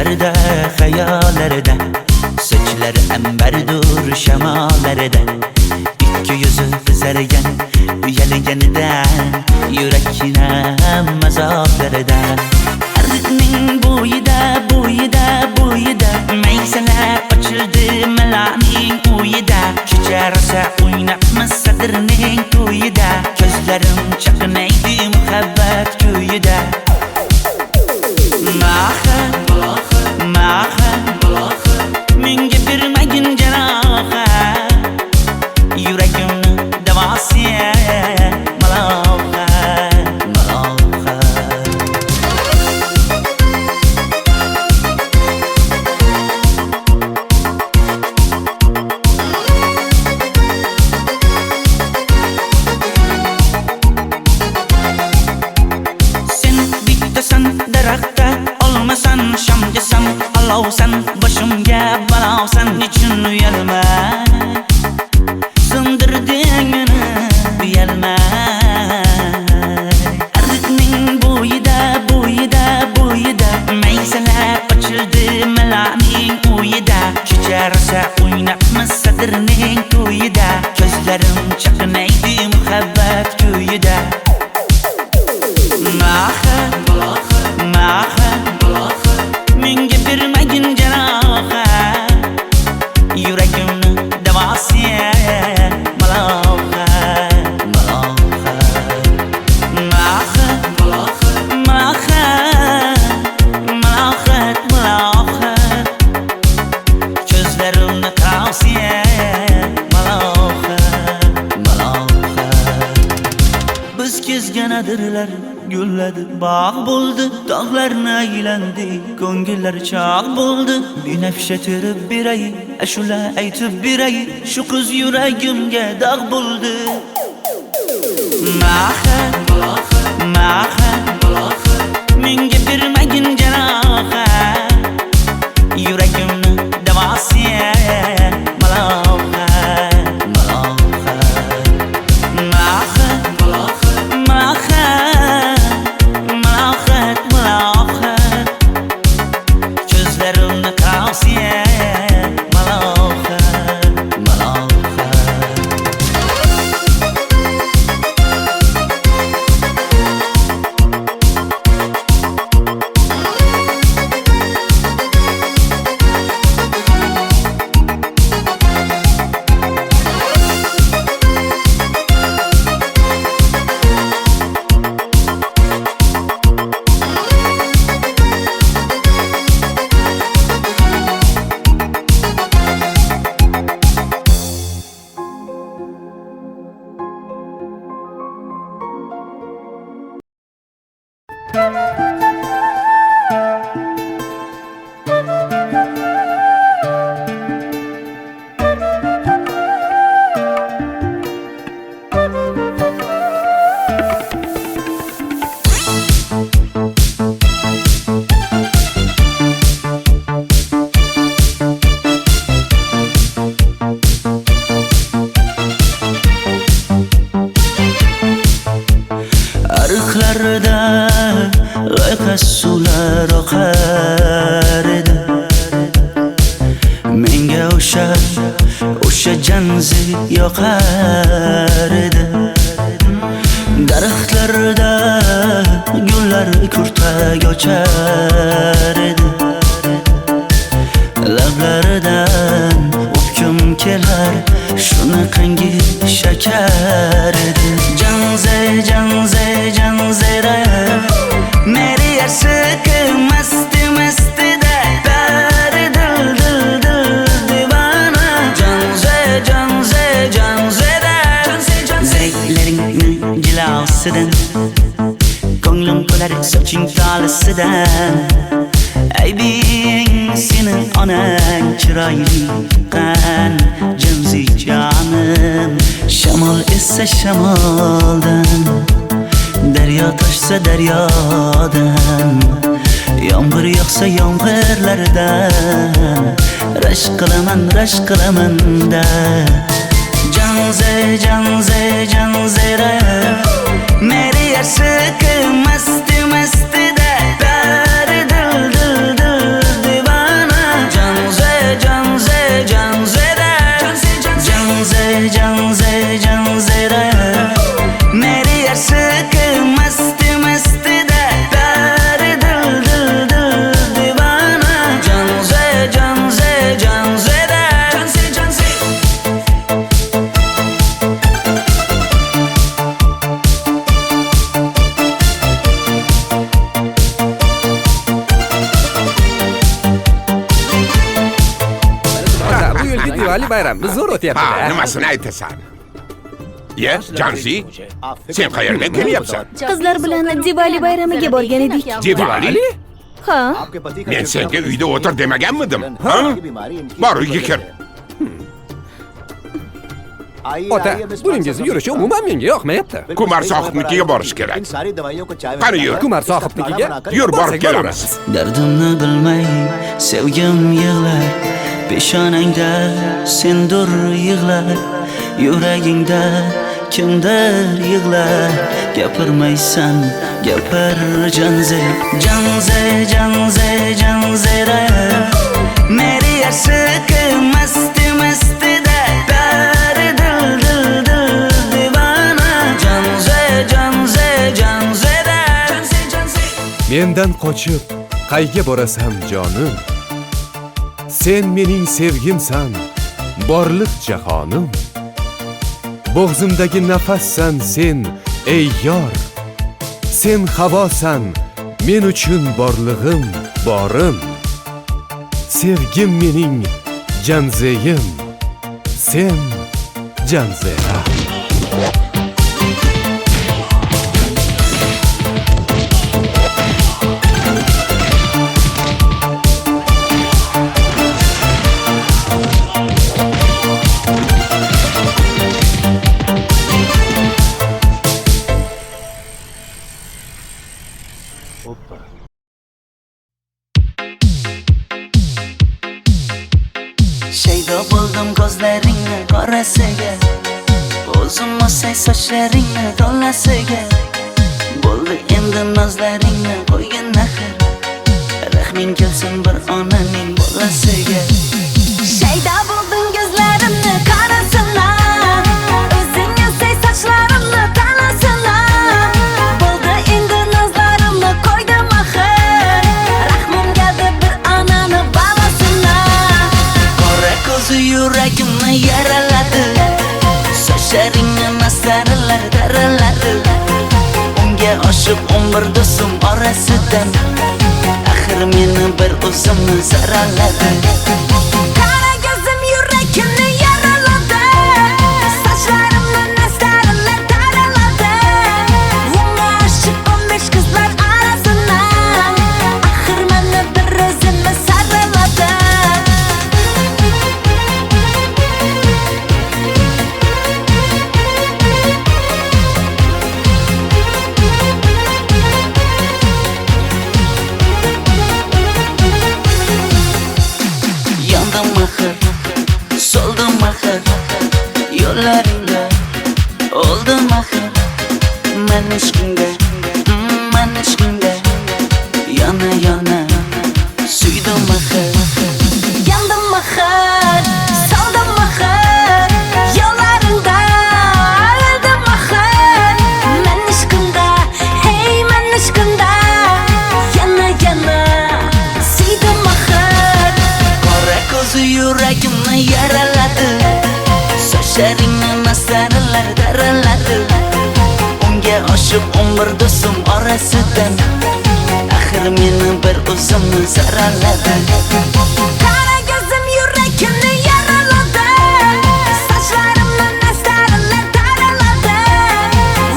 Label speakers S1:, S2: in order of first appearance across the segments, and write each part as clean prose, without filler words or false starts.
S1: Düşlerde, hayallerde, saçları emberdur şemalerde. İki yüzü kızargan, uyalganidan, yurakine mazoblarda. Arıqning bo'yida maysalar ochildi malaning uyida. Kecha rosa o'ynabmiz sadirning to'yida. Ko'zlarim chaqnaydi muhabbat kuyida. Maha menga bermagin jarohat, yuragimni davosi maloha. Sen bittasan daraxtda, olmasan shamgasan, olovsan boshimga balosan. Nechun uyalma, sindirding meni uyalma. Arıqning bo'yida maysalar ochildi malaning uyida. Kecha rosa o'ynabmiz sadirning to'yida. Ko'zlarim chaqnaydi muhabbat kuyida. Maha menga bermagin jarohat, yuragimni davosi maloha. Ko'zlarimni tavsiya maloha. Biz kezganadirlar gulladi, bog' bo'ldi, tog'larni aylandi, ko'ngillar chog' bo'ldi. Binafsha terib beray, ashula aytib beray, shu qiz yuragimga dog' bo'ldi. Maha menga bermagin jarohat, yuragimni davosi maloha. Ko'zlarimni tavsiya maloha. Ariqlarda loyqa suvlar oqar edi. Menga o'sha janzi yoqar edi. Daraxtlarda gullar kurtak ochar edi. Lablaridan o'pkim kelar, shunaqangi shakar edi. Janzera meri yarsiqi masti da dari dil divana. Janzera zeylaringni jilosidan, ko'nglim to'lar soching tolisidan. Aybing sening onang chiroyli qan, janzi jonim. Shamol essa shamoldan, daryo toshsa daryodan, yomg'ir yog'sa yomg'irlardan, rashk qilaman da. Janzera meri yarsiqi masti da dari dil
S2: Diwali bayrami zo'r
S3: Ha,
S2: o'tyapti-da.
S3: nimasini aytasan? Ye, Janzi, sen qayerdan kelyapsan?
S4: Qizlar bilan Diwali bayramiga borgan edik.
S3: Diwali?
S4: Ha,
S3: Men senga uyda o'tir demaganmidim? Ha? Bor, uyga kir.
S2: Ota, buningizni yurishi umuman menga yoqmayapti.
S3: Kumar sohibnikiga borish kerak. Qani yur.
S2: Kumar sohibnikiga
S3: Yur, borib
S2: borsak
S3: kelamiz.
S1: Dardimni bilmay sevgim yig'lar, peshonangda sendur yig'lar, yuragingda kimdir yig'lar. Gapirmaysan, gapir Janze, Janze, Janze, Janzera. Meri aşık masti masti da dar dil dil dil divana. Janze, Janze, Janzera. Janze, Janze.
S5: Mendan qochib qayga borasan jonim? Sen mening sevgimsan, borliq jahonim. Bo'g'zimdagi nafassan sen, ey yor. Sen havosan, men uchun borlig'im, borim. Sevgim mening Janzeyim, sen Janzera.
S1: Shaydo bo'ldim ko'zlaringni qorasiga, o'zim o'say sochlaringni to'lasiga. Bo'ldi endi nozlaringni qo'ygan naxir, rahming kelsin bir onaning bolasiga.
S4: shayda bo'lding ko'zlarimni qarasana, o'zing yasay sochlarimni tanasana. Bo'ldi endi nazlarimni qo'ydim axir, rahmim keldi bir onani bolasina.
S1: Qora ko'zi yuragimni yaraladi, sochlaringni masaralar daraladi. Unga oshiq 11 do'stim orasidan, axir meni bir o'zimni zaraladi.
S4: Qara ko'zim yuragimni yaraladi, sochlarimni nastarlar taraladi. Unga oshiq 15 qizlar arasina, axir meni bir o'zimni saraladi.
S1: Yandım axir, soldim axir, yo'llaringda oldim axir. Men ishqingda, men ishqingda yana yana suydim axir.
S4: Yandım axir, soldim axir, yo'llaringda oldim axir. Men ishqimda, hey men ishqimda yana yana suydim axir.
S1: Qora ko'zi yuragimni yaraladi, sochlaringni masaralar daraladi. Unga oshiq 11 do'stim orasidan, axir meni bir o'zimni zaraladi.
S4: Qara ko'zim yuragimni yaraladi, sochlarimni nastarlar taraladi.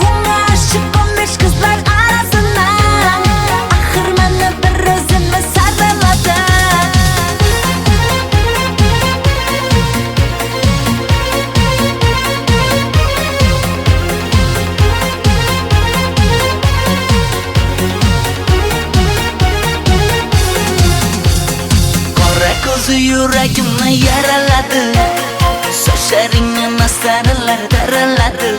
S4: Unga oshiq 15 qizlar arasina, axir meni bir o'zimni saraladi.
S1: Qora ko'zi yuragimni yaraladi, sochlaringni masaralar daraladi.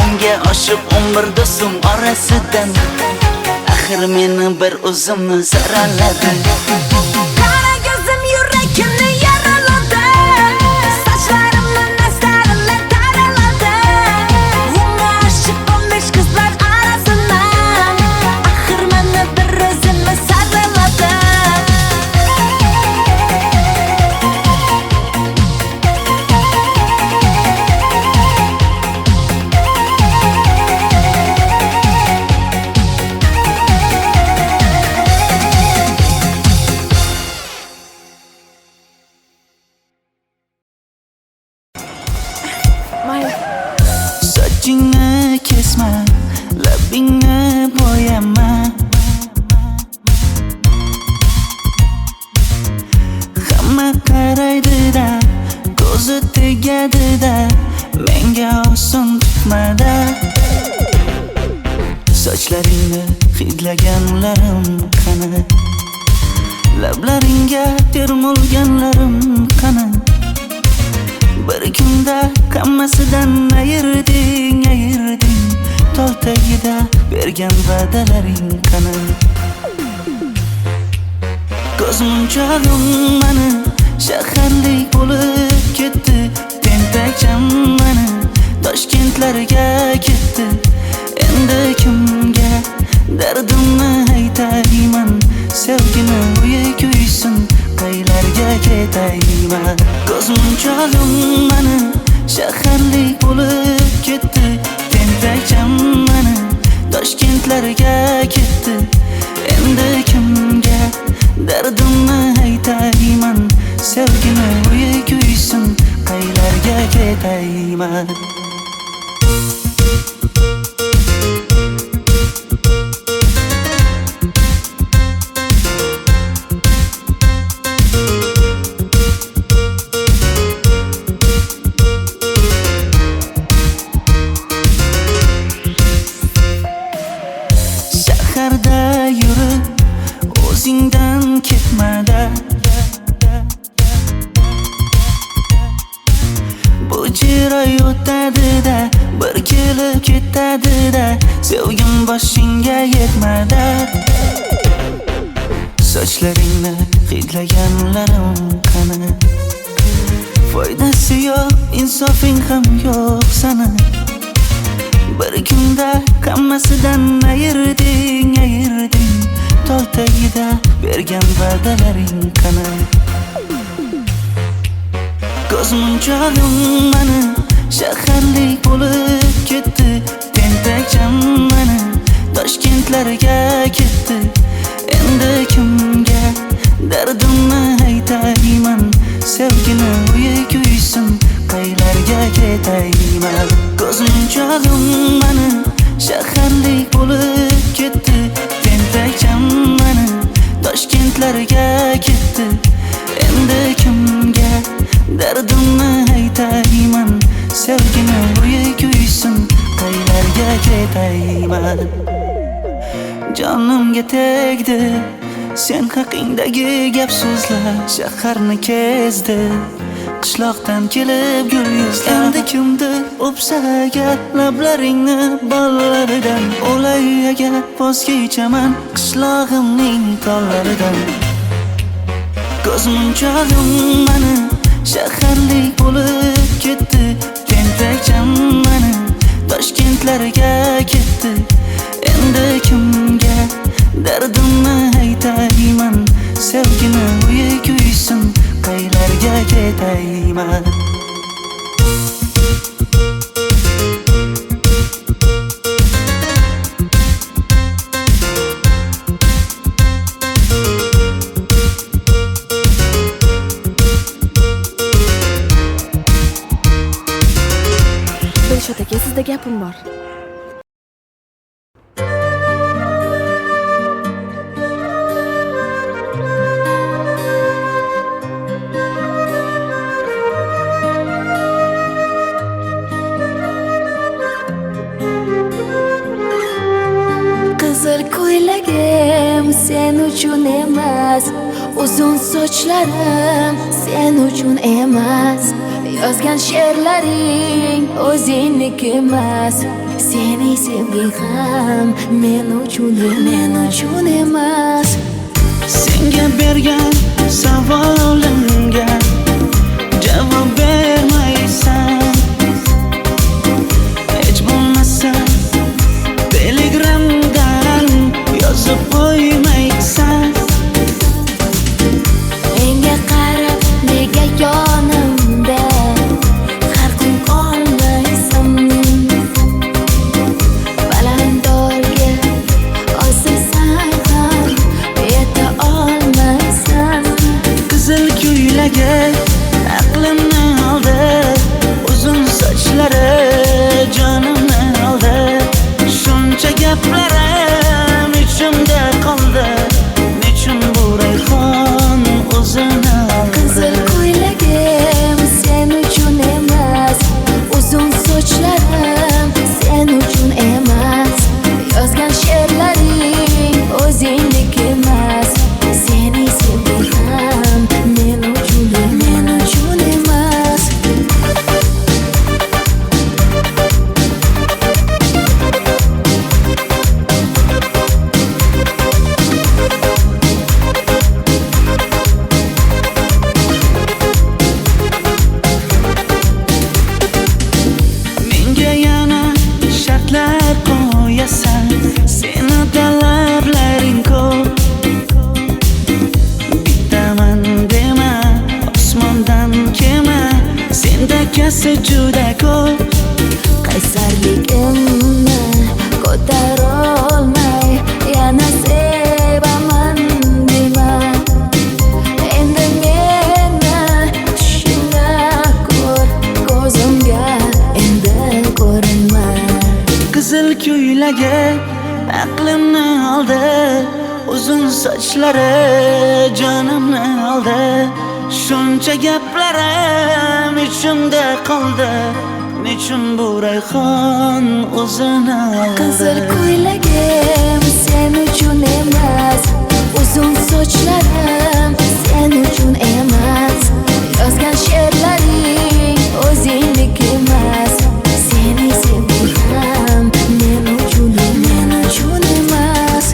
S1: Unga oshiq 11 do'stim orasidan, axir meni bir o'zimni zaraladi.
S4: Qara ko'zim yuragimni yaraladi, sochlarimni nastarlar taraladi. Unga oshiq 15 qizlar arasina, axir meni bir o'zimni saraladi.
S1: sochlaringni hidlaganlarim qani, lablaringga termulganlarim qani. Bir kunda hammasidan ayırding, tol tagida bergan va'dalaring qani. Ko'zmunchog'im mani shaharlik bo'lib ketdi, tentakcham mani Toshkentlarga ketdi. Endi kimga dardimni aytayman, sevgini uyi kuysin, qaylarga ketayman. Ko'zmunchog'im mani shaharlik bo'lib ketdi, tentakcham mani Toshkentlarga ketdi. Endi kimga dardimni aytayman, sevgini uyi kuysin, qaylarga ketayman. Shaharda yurib o'zingdan ketmada, bu jiroy o'tadi-da, bir kelib ketadi-da, sevgim boshingga yetmada. Sochlaringni hidlaganlarim qani, foydasi yo'q, insofing ham yo'q sana. Bir kunda hammasidan ayırding, tol tagida bergan va'dalaring qani. Ko'zmunchog'im mani shaharlik bo'lib ketdi, tentakcham mani Toshkentlarga ketdi. Endi kimga dardimni aytayman, sevgini uyi kuysin, qaylarga ketayman. Ko'zmunchog'im mani shaharlik bo'lib ketdi, tentakcham mani Toshkentlarga ketdi. Endi kimga dardimni aytayman, sevgini uyi kuysin, qaylarga ketayman. Jonimga tegdi sen haqingdagi gap so'zlar, shaharni kezdi qishloqdan kelib gul yuzlar. Endi kimdir o'psa agar lablaringni bollaridan, o'lay agar voz kechaman qishlog'imning tollaridan. Ko'zmunchog'im mani shaharlik bo'lib ketdi, tentakcham mani Toshkentlarga ketdi. Endi kimga dardimni aytayman, sevgini uyi kuysin, qaylarga ketayman.
S6: Dilshod aka, sizda gapim bor.
S4: Qizil ko'ylagim sen uchun emas, uzun sochlarim sen uchun emas, yozgan she'rlaring o'zingniki emas, sening sevging ham men uchun emas.
S1: Senga bergan savolimga javob bermaysan, hech bo'lmasa telegramdan yozib qo'ymaysan.
S4: Menga qarab nega yonimda har kun qolmaysan, balandorga osilsang ham yeta olmaysan.
S1: Qizil ko'ylagi aqlimni oldi, esa juda ko'p.
S4: qaysarligimni ko'tarolmay yana sevaman dema. Endi meni tushingda ko'r, ko'zimga endi ko'rinma.
S1: Qizil ko'ylagi aqlimni oldi, uzun sochlari jonimni oldi. Shuncha gaplarim ichimda qoldi, nechun bu rayhon o'zini oldi.
S4: Qizil ko'ylagim sen uchun emas, uzun sochlarim sen uchun emas. Yozgan she'rlaring o'zingdek emas. Seni sevdim men uchun emas.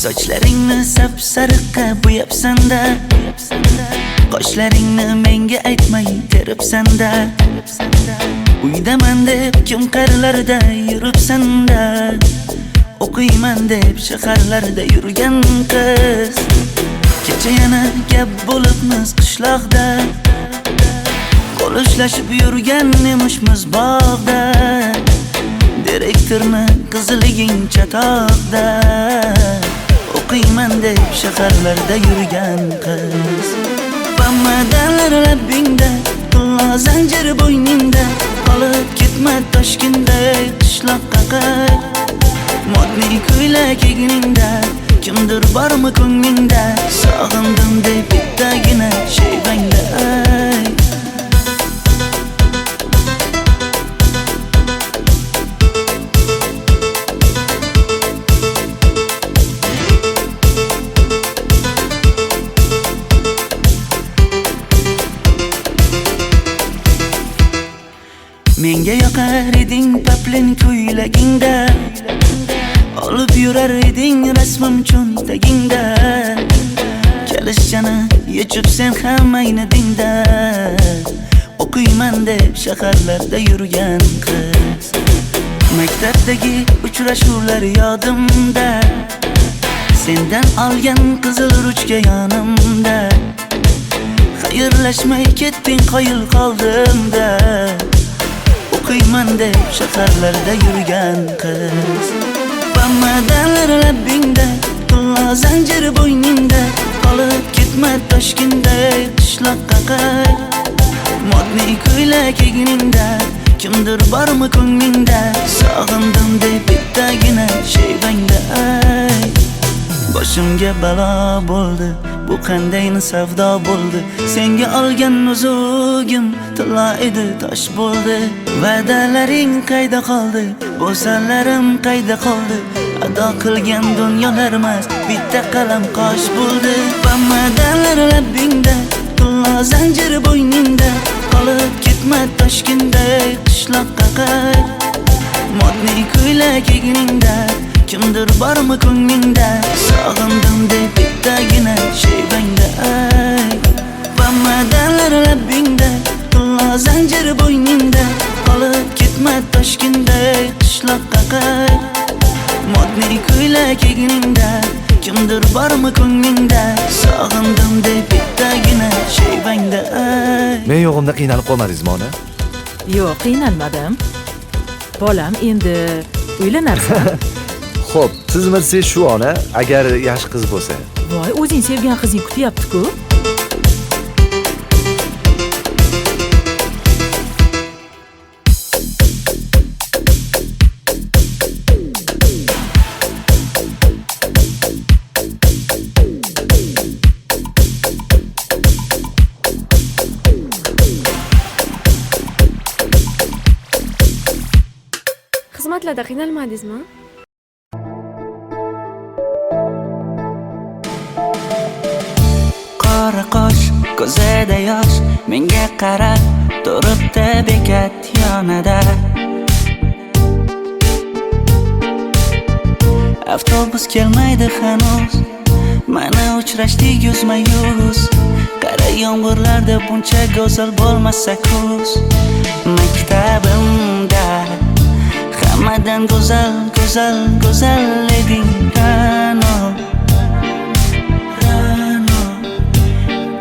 S1: Sochlaringni sap-sariqqa bo'yabsan-da, qoshlaringni menga aytmay teribsan-da. Uydaman deb kim qarlarda yuribsan-da, o'qiyman deb shaharlarda yurgan qiz. Kecha yana gap bo'libmiz qishloqda, qo'l ushlashib yurgan emishmiz bog'da. Direktorni qiziliging chatoqda, o'qiyman deb shaharlarda yurgan qiz. Bamadanlar labbingda, tilla zanjir bo'yningda, qolib ketma Toshkentda qishloqqa qayt. Modniy ko'ylak egningda, kimdir bormi ko'nglingda, sog'indim deb bittagina shevangda ayt. Menga yoqar eding paplin ko'ylagingda, olib yurar eding rasmim cho'ntagingda. Kalishchani yechib sen ham aynadingda, o'qiyman deb shaharlarda yurgan qiz. Maktabdagi uchrashuvlar yodimda, sendan olgan qizil ruchka yonimda. Xayrlashmay ketding qoyil qoldimda, o'qiyman deb shaharlarda yurgan qiz. Bamadanlar labbingda, tilla zanjir bo'yningda, qolib ketma Toshkentda qishloqqa qayt. Modniy ko'ylak egningda, kimdir bormi ko'nglingda, sog'indim deb bittagina shevangda ayt. Boshimga balo bo'ldi, bu qanday savdo bo'ldi. Senga olgan nuzugim tilla edi, tosh bo'ldi. Va'dalaring qayda qoldi, bo'salarim qayda qoldi. Ado qilgan dunyolar emas, bitta qalam qosh bo'ldi. Bamadanlar labbingda, tilla zanjir bo'yningda, qolib ketma Toshkentda qishloqqa qayt. Modniy ko'ylak egningda, kimdir bormi ko'nglingda, sog'indim deb bittagina shevangda ayt. Bamadanlar labbingda, tilla zanjir bo'yningda, qolib ketma Toshkentda qishloqqa qayt. Modniy ko'ylak egningda, kimdir bormi ko'nglingda, sog'indim deb bittagina shevangda ayt.
S6: Men yo'g'imda qiynalib qolmadingizmi ona? Yo'q, qiynalmadim. Bolam, endi uylanarsan.
S7: Xo'p, sizmi shu ona, agar yaxshi qiz bo'lsa.
S6: Voy, o'zing sevgan qizing kutyapti-ku.
S8: Xizmatlarda qiynalmadingizmi?
S1: Qora qosh, ko'zida yosh, menga qarab turibdi bekat yonida. Avtobus kelmaydi hanuz, mana uchrashdik yuzma-yuz. Qara yomg'irlarda buncha go'zal bo'lmasa kuz. Maktabimda hammadan go'zal, go'zal, go'zal eding Ra'no.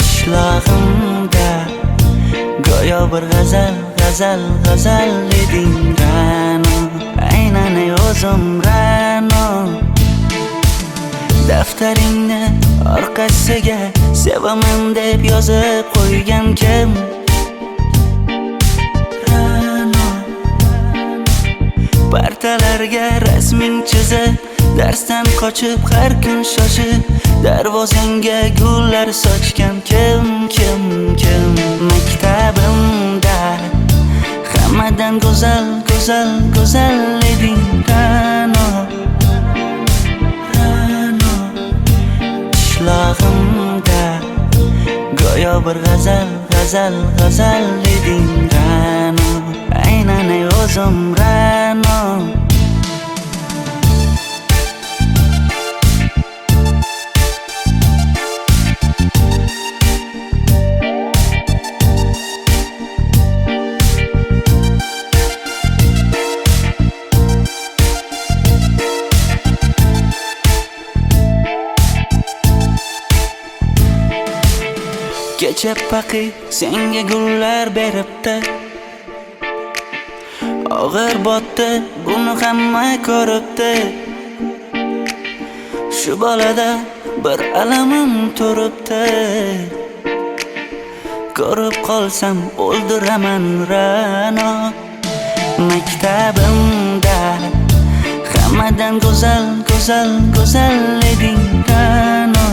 S1: Qishlog'imda go'yo bir g'azal, g'azal, g'azal eding Ra'no. Aynan o'zim Ra'no. Daftaringni orqasiga sevaman deb yozib qo'ygan kim? Partalarga rasming chizib, darsdan qochib har kun shoshib, darvozangga gullar sochgan kim? Maktabimda hammadan go'zal, go'zal, go'zal eding Ra'no. Qishlog'imda go'yo bir g'azal, g'azal, g'azal eding Ra'no. Aynan o'zim Ra'no. Kecha paqi senga gullar beribdi, og'ir botdi, buni hamma ko'ribdi. Shu bolada bir alamim turibdi, ko'rib qolsam o'ldiraman Ra'no. Maktabimda hammadan go'zal, go'zal, go'zal eding Ra'no.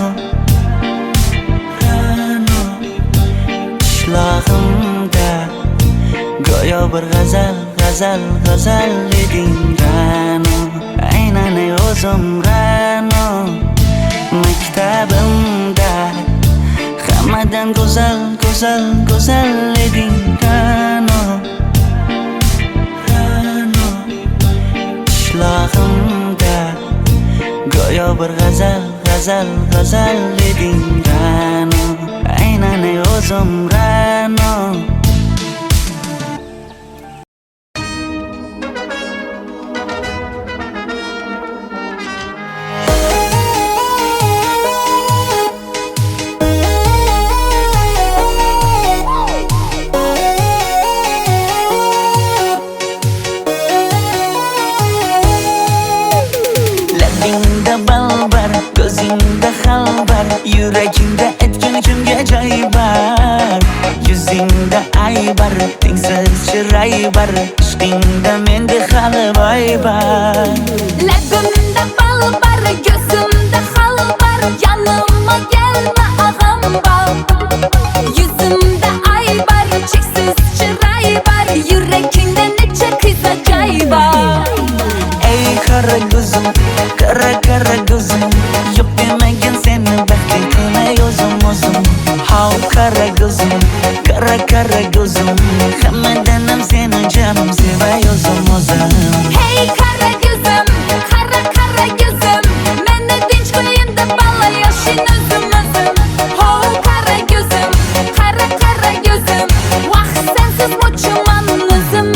S1: Qishlog'imda go'yo bir g'azal, g'azal, g'azal eding Ra'no. Aynan o'zim Ra'no. Maktabimda hammadan go'zal, go'zal, go'zal eding Ra'no. Qishlog'imda go'yo bir g'azal, g'azal, g'azal eding Ra'no. Aynan o'zim Ra'no. Labingda balbar, ko'zingda xalbar, yuragingda etgan kimga joy bar. Yuzingda aybar, tengsiz chiray bar, ishqingda menda hali boy bar.
S4: Labimda balbar, ko'zimda xalbar, yanıma gelme ağam bal. Yuzimda aybar, cheksiz chiray bar, yuragingda necha qiza joy bar.
S1: Ey qara ko'zim, qara qara ko'zim, yo'q demagan seni baxtli qilmay o'zim. Hav qara ko'zim, qara qara ko'zim, hammadan ham seni jonim sevay o'zim.
S4: Hey qara ko'zim, qara qara ko'zim, meni tinch qo'yinda balla yoshin o'zim. Hav qara ko'zim, qara qara ko'zim, vaqt sensiz mo'chuman o'zim.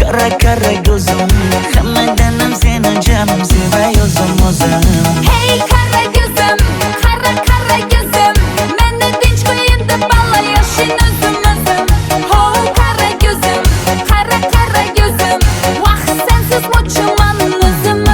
S1: Kara kara gözüm Hammadan ham seni canım sevay o'zim
S4: Hey kara gözüm, kara kara gözüm Meni tinch qo'yin deb balla yashin o'zim Ho kara gözüm, kara kara gözüm Vaqt sensiz mo'chiman o'zim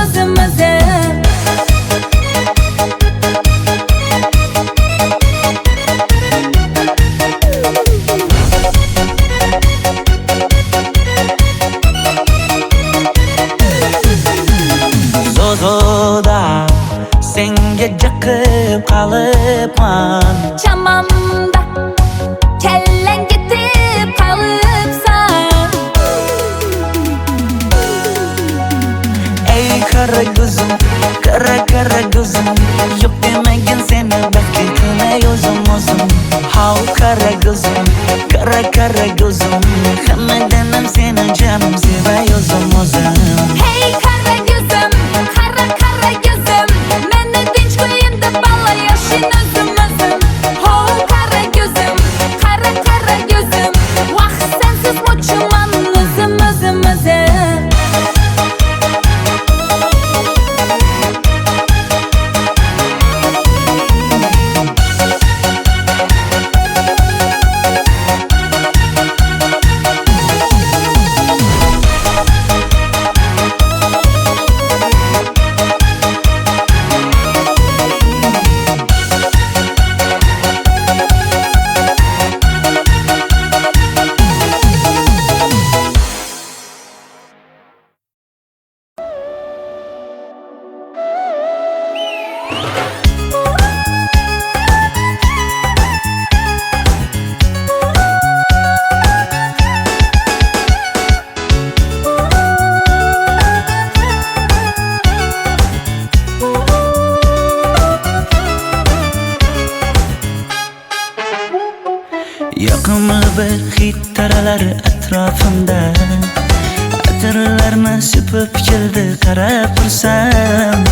S1: Zozoda senga jiqib qolibman
S4: Chamamda kellang ketib qolibsan
S1: Ey kara gözüm, kara gözüm Yok demagin seni baxtli qilay o'zim How kara gözüm, kara gözüm Hammadan ham seni canım sevay o'zim
S4: Hey kara gözüm, kara kara gözüm Meni tinch qo'yin deb balla yashin o'zim Ho kara gözüm, kara kara gözüm Vaqt sensiz mo'chiman o'zim
S1: Yoqimli bir hid taralar atrofimda Atirlarni sepib keldi qarab tursam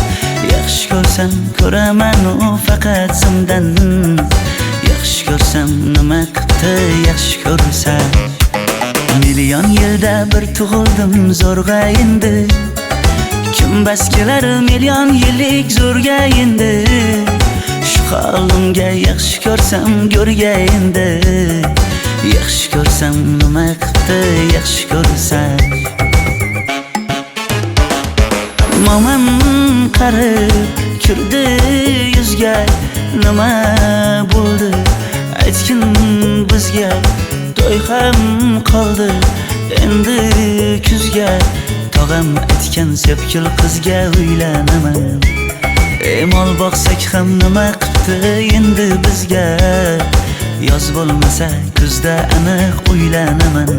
S1: Yaxshi ko'rsam ko'raman u faqat simdan Yaxshi ko'rsam nima qildi yaxshi ko'rsam Million yilda bir tug'ildim zo'rg'a endi Kim bas kelar million yillik zo'rga endi Shu holimga yaxshi ko'rsam go'rga endi Yaxshi ko'rsam nima qildi yaxshi ko'rsam Momam qarib kirdi yuzga Nima bo'ldi aytgin bizga To'y ham qoldi endi kuzga Tog'am aytgan sepkil qizga uylanaman Mol boqsak ham nima qildi endi bizga Yoz bo'lmasa kuzda aniq uylanaman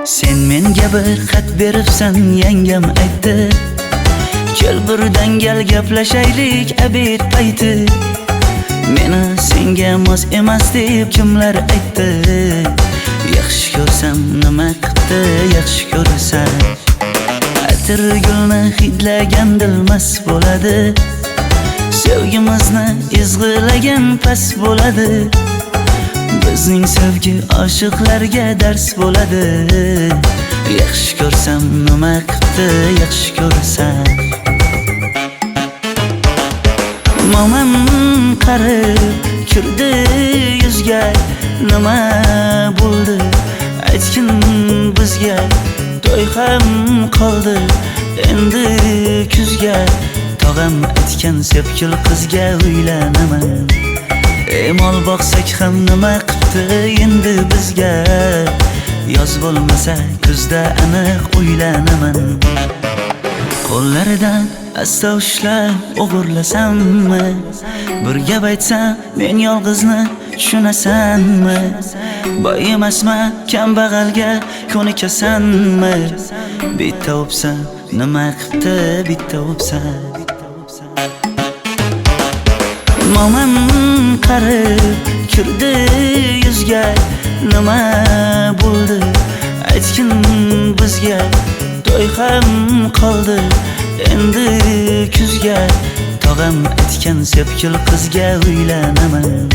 S1: Sen menga bir xat beribsan yangam aytdi Kel birdan gal gaplashaylik abid payti Meni senga mos emas deb kimlar aytdi Yaxshi ko'rsam nima qildi yaxshi ko'rsam Atir gulni hidlagan dilmas bo'ladi Sevgimizni izg'ilagan pas bo'ladi Bizning sevgi oshiqlarga dars bo'ladi Yaxshi ko'rsam nima qildi yaxshi ko'rsam Momam qarib kirdi yuzga Nima bo'ldi aytgin bizga To'y ham qoldi endi kuzga Tog'am aytgan sepkil qizga uylanaman Mol boqsak ham nima qildi endi bizga Yoz bo'lmasa kuzda aniq uylanaman Qo'llaridan asta ushlab o'g'irlasammi Bir gap aytsam men yolg'izni tushunasanmi Boy emasman kambag'alga ko'nikasanmi Bitta o'psam nima qildi bitta o'psam Mo'min qarib kirdi yuzga, nima bo'ldi aytgin bizga. To'y ham qoldi endi kuzga, tog'am aytgan sepkil qizga uylanaman.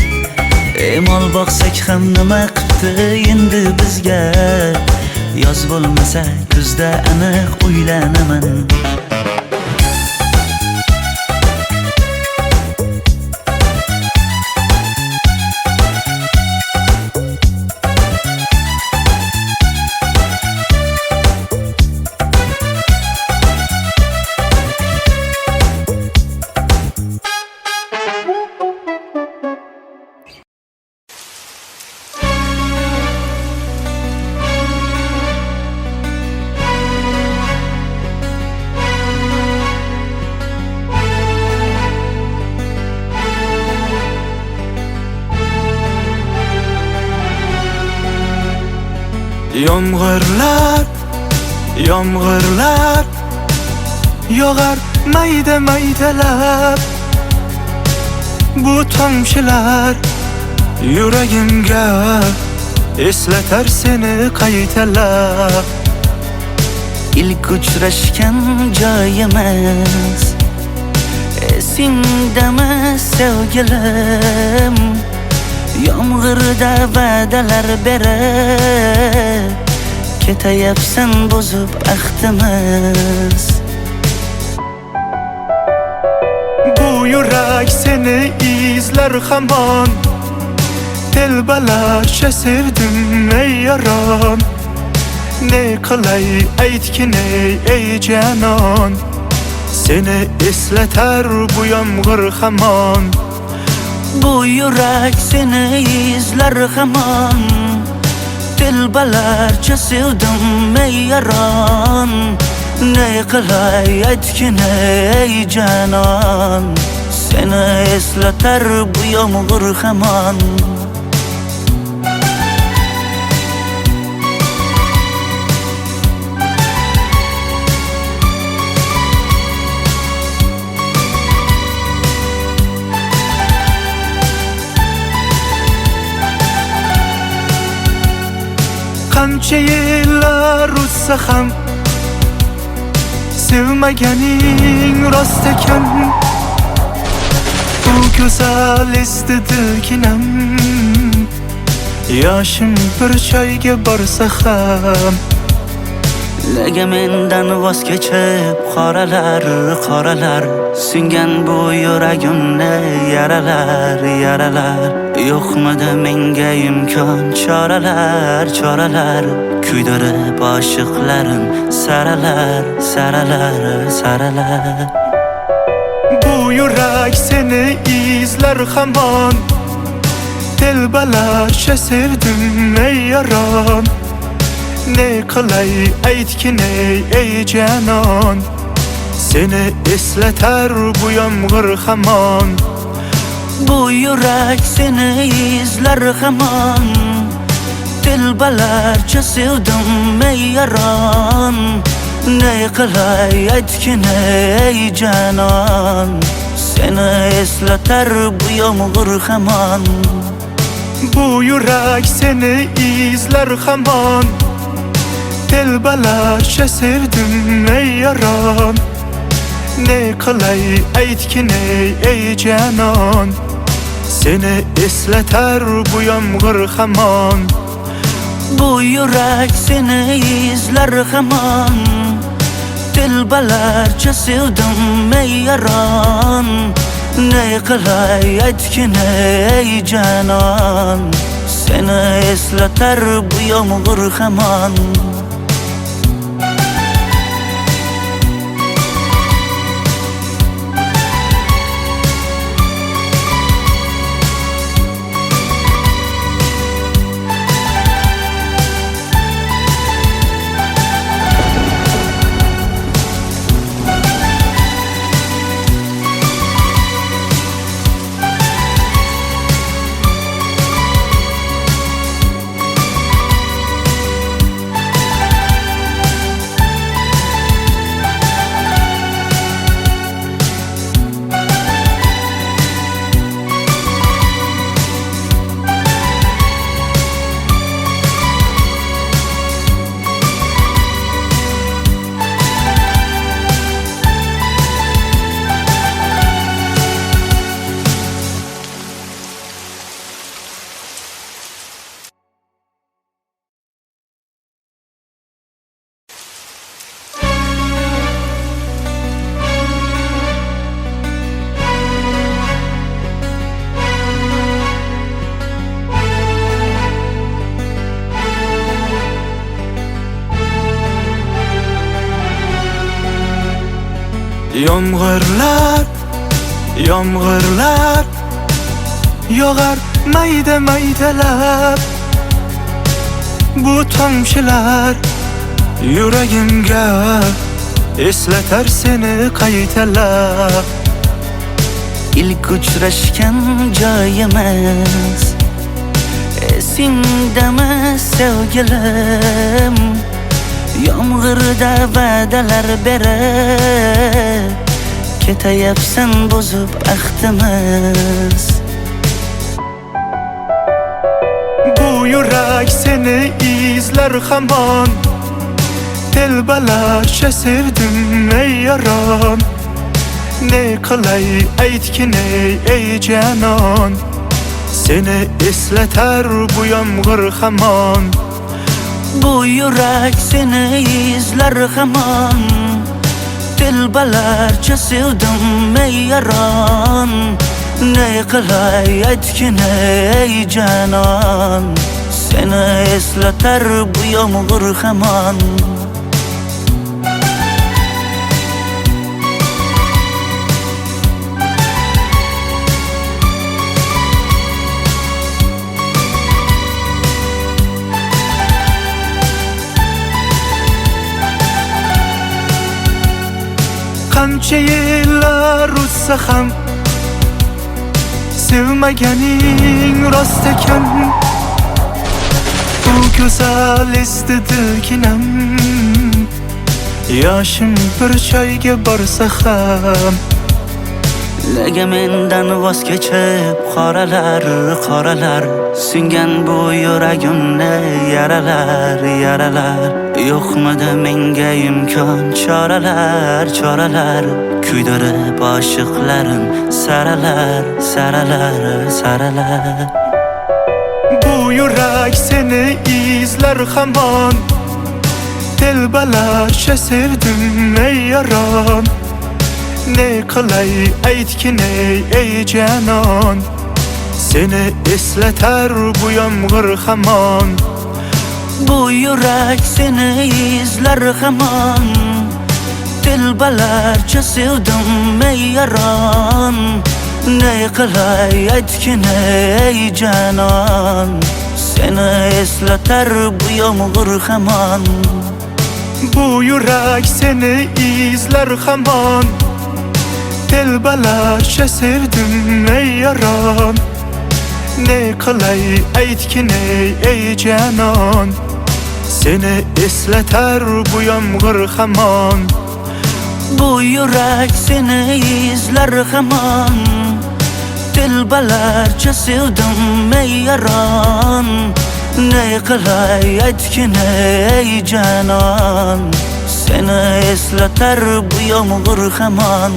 S1: Mol boqsak ham nima qipti endi bizga, yoz bo'lmasa kuzda aniq uylanaman.
S9: Yomg'irlar, yomg'irlar yog'ar mayda maydalab. Bu tomchilar yuragimga eslatar seni qaytalab.
S1: İlk uchrashgan joyimiz esingdami sevgilim? Yomg'irda va'dalar berib ketayapsan bozib ahdimiz.
S9: Bu yurak seni izler hamon, telbalarcha sevdim ey yaron. Ne qilay aytgin ey canon, seni eslatar bu yomg'ir hamon.
S1: Bu yurak seni izler hamon, telbalarcha sevdim ey yaron. Ne qilay aytgin ey canon, seni eslatar bu yomg'ir hamon.
S9: Qancha yillar o'tsa ham sevmaganing rost ekan. Bu go'zal esdi dilginam, yoshim bir joyga borsa ham.
S1: Nega mendan voz kechib qoralar, qoralar singan bu yuragimni yaralar, yaralar. Yo'qmidi menga imkon choralar, choralar kuydirib oshiqlarim saralar, saralar, saralar.
S9: Bu yurak seni izler hamon, telbalarcha sevdim ey yaron. Ne qilay aytgin ey canon, seni eslatar bu yomg'ir hamon.
S1: Bu yurak seni izler hamon, telbalarcha sevdim ey yaron. Ne qilay aytgin ey canon, seni eslatar bu yomg'ir hamon.
S9: Bu yurak seni izler hamon, telbalarcha sevdim ey yaron. Ne qilay aytgin ey canon, seni eslatar bu yomg'ir hamon.
S1: Bu yurak seni izler hamon, telbalarcha sevdim ey yaron. Ne qilay aytgin ey canon, seni eslatar bu yomg'ir hamon.
S9: Yomg'irlar, yomg'irlar yog'ar mayda maydalab. Bu tomchilar yuragimga eslatar seni qaytalab.
S1: İlk uçraşgan joyimiz esingdami sevgilim? Yomg'irda va'dalar berib ketayapsan buzib ahdimiz.
S9: Bu yurak seni izler hamon. Telbalarcha sevdim ey yaron. Ne qilay aytgin ey canon. Seni eslatar bu yomg'ir hamon.
S1: Bu yurak seni izler hamon. Telbalarcha sevdim ey yaron. Ne qilay aytgin ey canon. Seni eslatar bu yomg'ir hamon.
S9: Qancha yillar o'tsa ham sevmaganing rost ekan. Bu go'zal esdi dilginam. Yoshim bir joyga borsa ham.
S1: Nega mendan voz kechib qoralar, qoralar singan bu yuragimni yaralar, yaralar. Yo'qmidi menga imkon choralar, choralar kuydirib oshiqlarim saralar, saralar, saralar.
S9: Bu yurak seni izler hamon. Telbalarcha sevdim ey yaron. Ne qilay aytgin ey canon. Seni eslatar bu yomg'ir hamon.
S1: Bu yurak seni izler hamon. Telbalarcha sevdim ey yaron. Ne qilay aytgin ey canon. Seni eslatar bu yomg'ir hamon.
S9: Bu yurak seni izler hamon. Telbalarcha sevdim ey yaron. Ne qilay aytgin ey canon. Seni eslatar bu yomg'ir hamon.
S1: Bu yurak seni izler hamon. Telbalarcha sevdim ey yaron. Ne qilay aytgin ey canon. Seni eslatar bu yomg'ir hamon.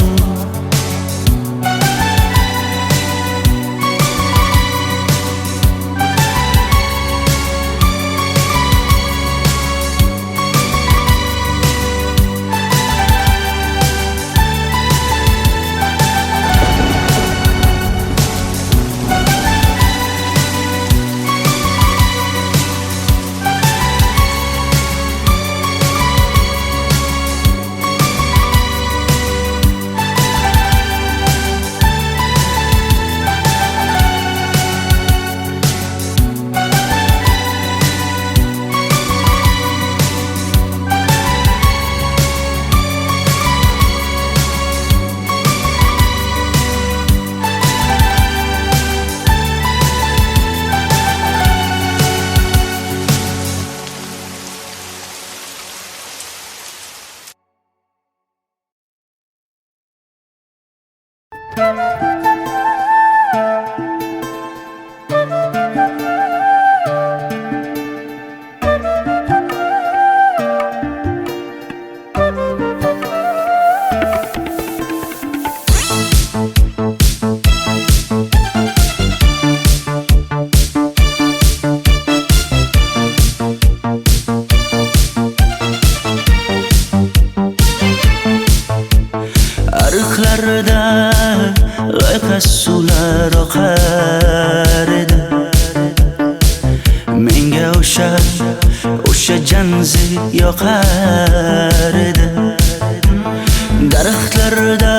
S1: daraxtlarda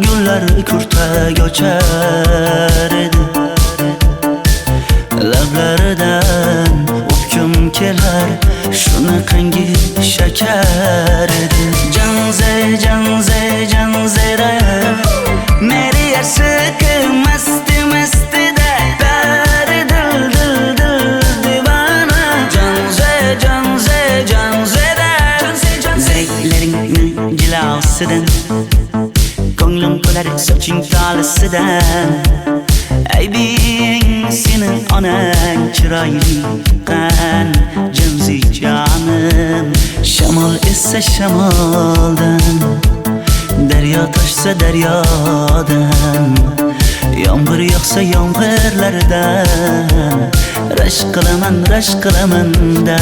S1: gullar kurtak ochar edi. Lablaridan o'pkim kelar, shunaqangi shakar edi. Janze janze janzera meri yarsiqi masti mastida bari dil dil dil divana. Janze janze janzera zeylaringni jilosidan ko'nglim qolar soching tolisidan. Aybing senin onang chiroyli qan jimzi jonim. Shamol essa shamoldan, daryo toshsa daryodan, yomg'ir yog'sa yomg'irlardan rashk qilaman da.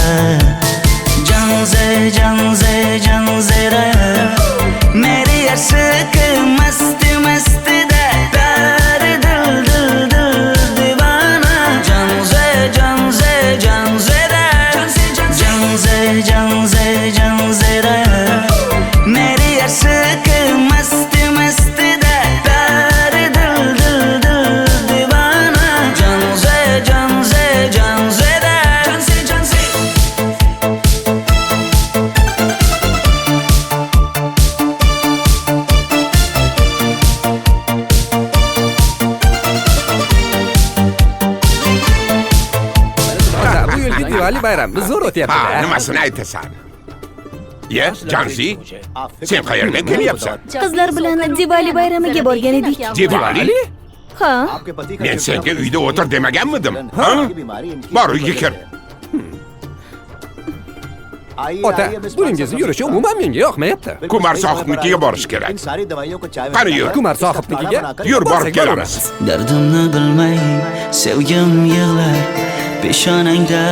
S1: Janze janze janzera meri yarsiqi masti mastida bari dil dil dil divana. Janze janze janzera janze janze janzera meri yarsiqi masti mastida bari dil dil dil divana. Janze janze janzera
S2: Bu yilgi Diwali bayrami zo'r
S3: Ha,
S2: o'tyapti-da.
S3: nimasini aytasan? Ye, Janzi, sen qayerdan kelyapsan?
S8: Qizlar bilan Diwali bayramiga borgan edik.
S3: Diwali?
S8: Ha?
S3: Men senga uyda o'tir demaganmidim? Ha? Bor uyga kir.
S2: Ota, buningizni yurishi umuman menga yoqmayapti.
S3: Kumar sohibnikiga borish kerak. Qani yur.
S2: Kumar sohibnikiga
S3: Yur, borib
S2: borsak
S3: kelamiz.
S1: Dardimni bilmay sevgim yig'lar, peshonangda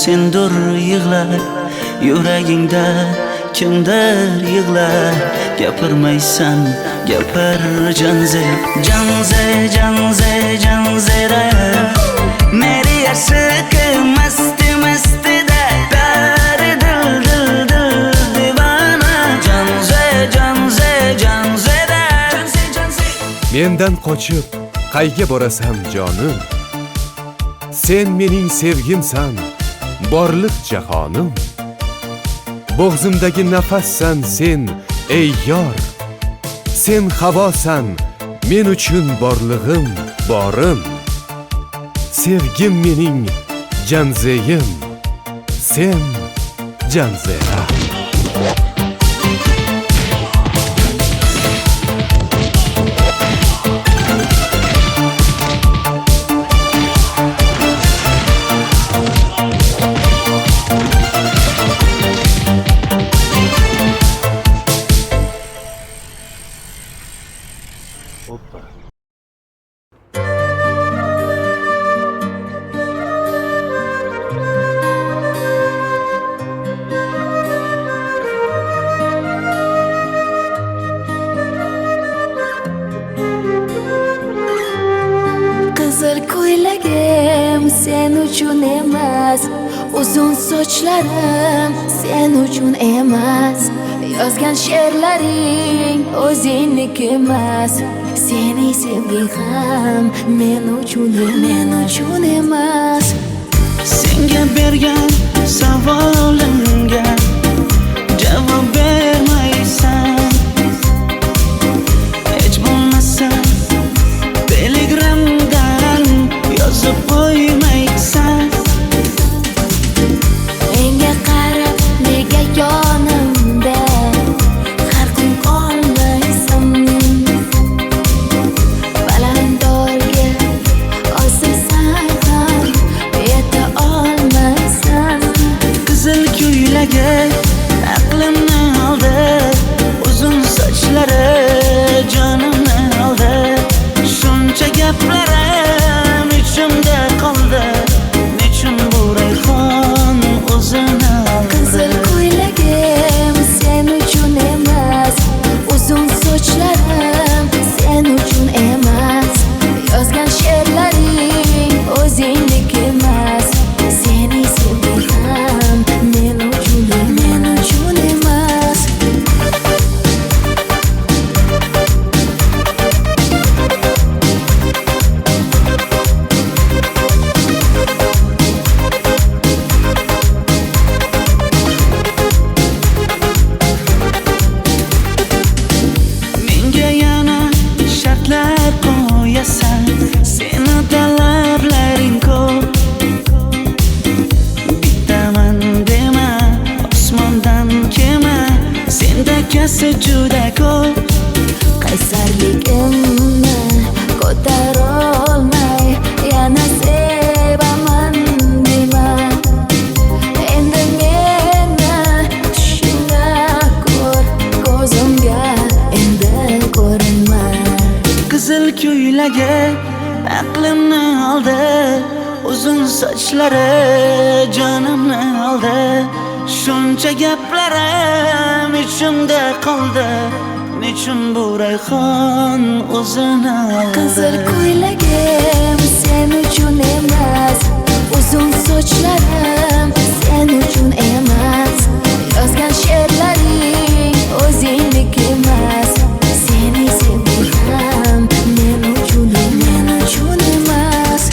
S1: sendur yig'lar, yuragingda kimdir yig'lar. Gapirmaysan gapir janze janze janze janzera meri yarsiqi masti mastida bari dil dil dil divana. Janze janze janzera
S5: Mendan qochib qayga borasan jonim? Sen mening sevgimsan, borliq jahonim. Bo'g'zimdagi nafassan sen, ey yor. Sen havosan, men uchun borlig'im, borim. Sevgim mening janzeyim, sen janzera.
S4: Qizil ko'ylagim sen uchun emas, uzun sochlarim sen uchun emas, yozgan she'rlaring o'zingniki emas, sening sevging ham men uchun emas.
S1: Senga bergan savolimga javob bermaysan. Hech bo'lmasa telegramdan yozib qo'ymaysan.
S4: Menga qarab nega yonimda har kun qolmaysan? Balandorga osilsang ham yeta olmaysan.
S1: Qizil yarasi juda ko'p.
S4: qaysarligimni ko'tarolmay yana sevaman deyman. Endi meni tushingda ko'r, ko'zimga endi ko'rinma.
S1: Qizil ko'ylagi aqlimni oldi, uzun sochlari jonimni oldi. Shuncha gaplarim ichimda qoldi, nechun bu rayhon o'zini oldi.
S4: Qizil ko'ylagim sen uchun emas, uzun sochlarim sen uchun emas. Yozgan she'rlaring o'zingniki emas. Seni sevdim men uchun emas.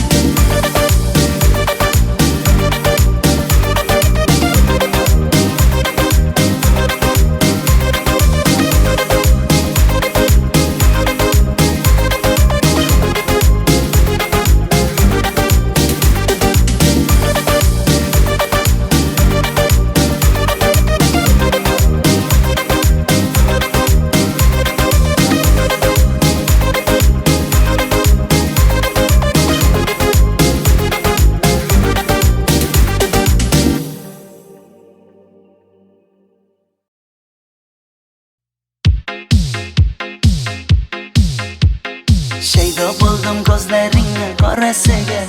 S1: Shaydo bo'ldim ko'zlaringni qorasiga,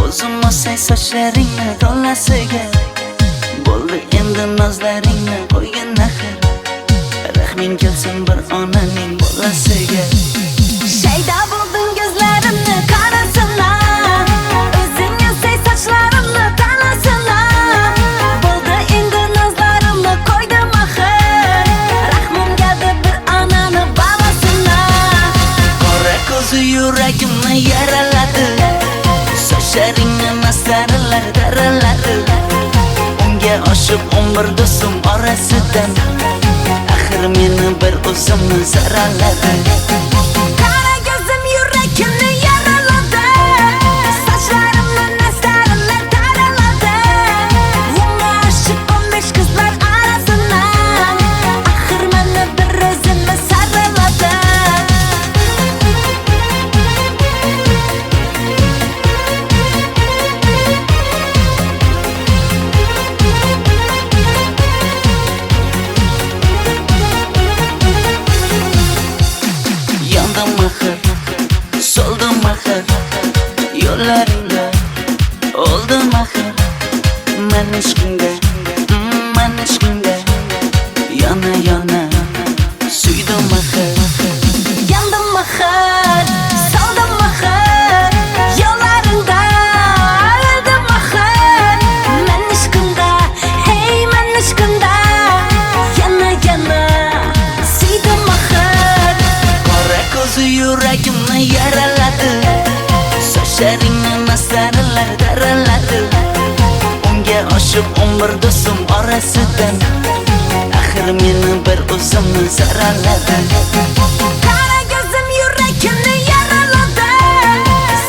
S1: o'zim o'say sochlaringni to'lasiga. Bo'ldi endi nozlaringni qo'ygan axir, rahming kelsin bir onaning bolasiga.
S4: Shaydo bo'ldim ko'zlarimni qarasana, o'zing o'say sochlarimni tanasana. Bo'ldi endi nozlarimni qo'ydim axir, rahmimga bir onani bolasana.
S1: Qora ko'zi yuragimni yaraladi, sochlaringni masaralar daraladi. Unga oshiq 11 do'stim orasidan, axir meni bir o'zimni zaraladi.
S4: Qara ko'zim yuragimni yaraladi, sochlarimni nastarlar taraladi. Unga oshiq 15 qizlar arasidan, axir meni bir o'zimni saraladi.
S1: Yondim axir, soldim axir, yo'llaringda oldim axir. Men ishqingda, yana suydim axir.
S4: Yandım axir, soldim axir, yo'llaringda oldim axir. Men ishqimda, hey men ishqimda, yana suydim axir.
S1: Qora ko'zi yuragimni yaraladi, sochlaringni masaralar daraladi. Unga oshiq 11 do'stim orasidan, axir meni bir o'zimni zaraladi.
S4: Qara ko'zim yuragimni yaraladi,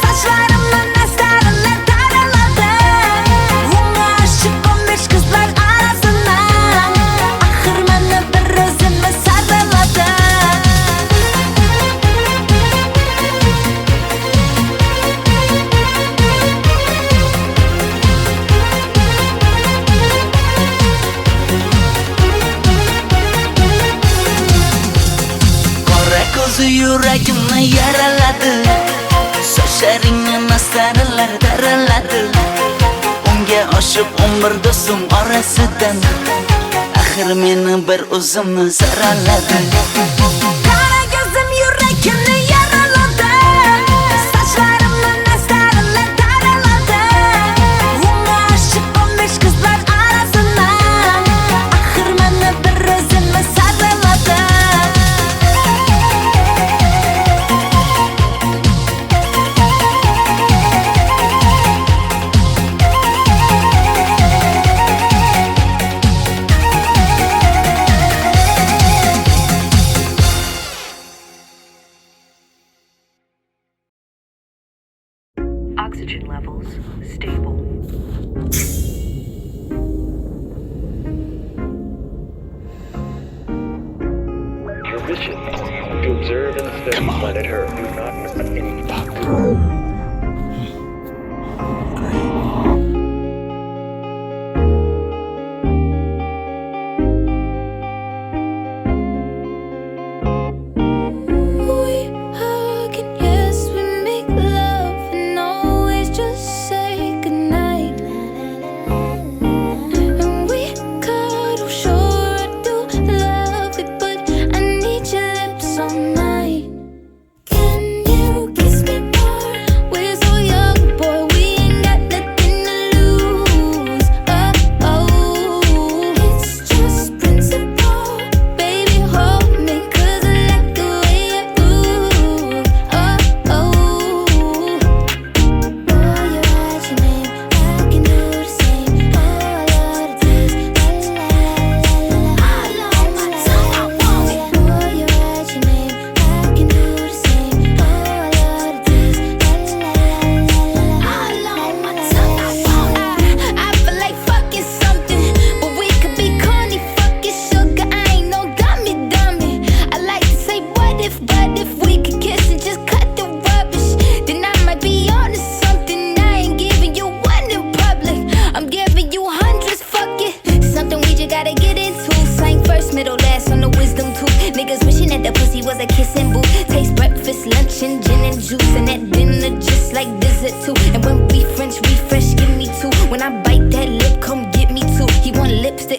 S4: sochlarimni nastarlar taraladi. Unga oshiq 15 qizlar arasidan, axir meni bir o'zimni saraladi.
S1: Qora ko'zi yuragimni yaraladi, sochlaringni masaralar daraladi. Unga oshiq 11 do'stim orasidan, axir meni bir o'zimni zaraladi.
S4: Qara ko'zim yuragimni yaraladi, sochlarimni nastarlar taraladi. Unga oshiq 15 qizlar arasidan, axir meni bir o'zimni saraladi.
S10: Oxygen levels stable.
S11: Planet Her. Do not engage.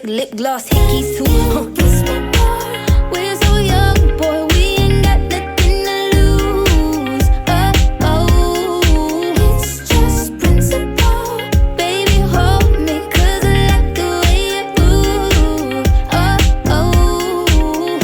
S4: Lip gloss, hickeys too. Kiss me more. We're so young, boy. We ain't got nothing to lose. Oh, oh. It's just principle. Baby, hold me, 'cause I like the way you move. Oh, oh.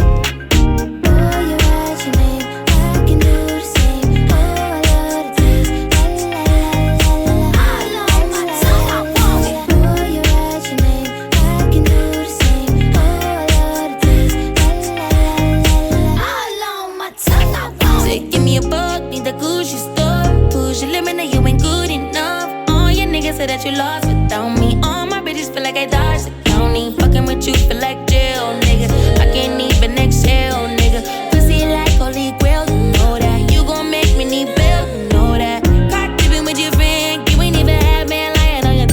S4: Boy, you write your name. I can do the same. Oh, I love the taste. La la la la la. All on my tongue, I want it. Boy, you write your name. I can do the same. Oh, I love the taste. La la la la la. All on my tongue, I want it. Give me a buck, need the Gucci store. Push your limit, now you ain't good enough. All your niggas say that you lost without me. All my bitches feel like I dodged the county. Fucking with you feel like jail, nigga. I can't even exhale, nigga. Pussy like holy grail, you know that. You gon' make me need bail, you know that. Caught dipping with your friend, you ain't even have man lying on you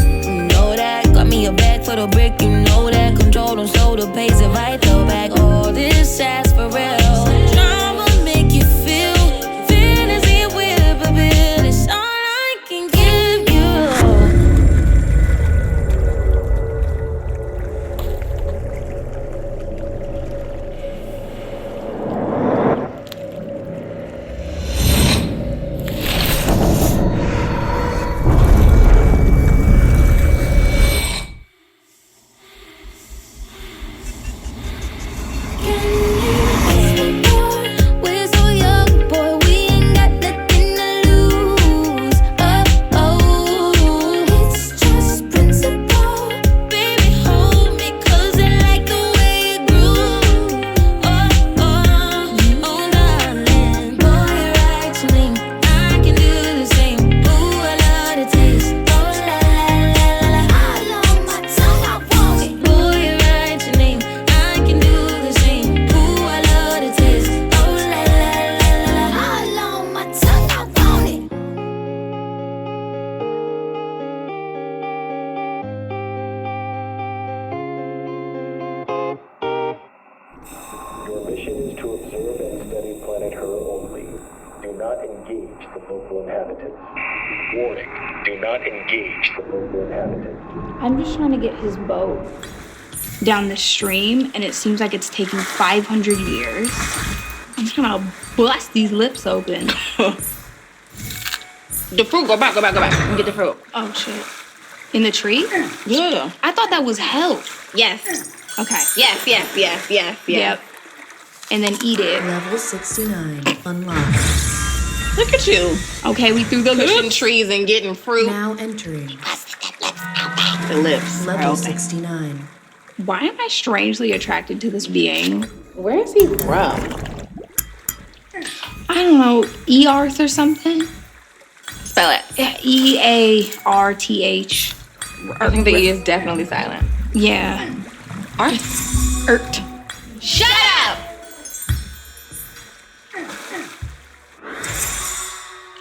S4: know that. Got me a bag for the brick, you know that. Control them so the pays if I throw back all this ass for real. Drama make you feel fantasy with a bill. It's all I can give you. We're so young, boy. We ain't got nothing to lose. Oh, oh. It's just principle. Baby, hold me, 'cause I like the way you groove. Oh, oh, oh, darling. Boy, you write your name. I can do the same. Ooh, I love the taste. Oh, la la la la la. All on my tongue, I want it. Boy, you write your name. I can do the same. Ooh, I love the taste. Oh, la la la la la. All on my tongue, I want it.
S11: Your mission is to observe and study Planet Her only. Do not engage the local inhabitants. Warning, do not engage the local inhabitants.
S12: I'm just trying to get his boat down the stream, and it seems like it's taking 500 years. I'm just gonna bust these lips open.
S13: The fruit, go back and get the fruit.
S12: Oh shit. In the tree?
S13: Yeah.
S12: I thought that was health.
S13: Yes.
S12: Okay.
S13: Yes.
S12: Yep. And then eat it.
S6: Level 69 unlocked.
S13: Look at you.
S12: Okay, we threw the
S13: Pushing
S12: lips.
S13: trees and getting fruit.
S6: Now entering
S13: The lips.
S6: level
S13: Okay.
S6: 69.
S12: Why am I strangely attracted to this being?
S13: Where is he from?
S12: I don't know, Earth or something?
S13: Spell it.
S12: Earth.
S13: I think the E is definitely silent.
S12: Yeah.
S13: Arth.
S12: Ert.
S13: Shut up!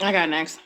S13: I got next.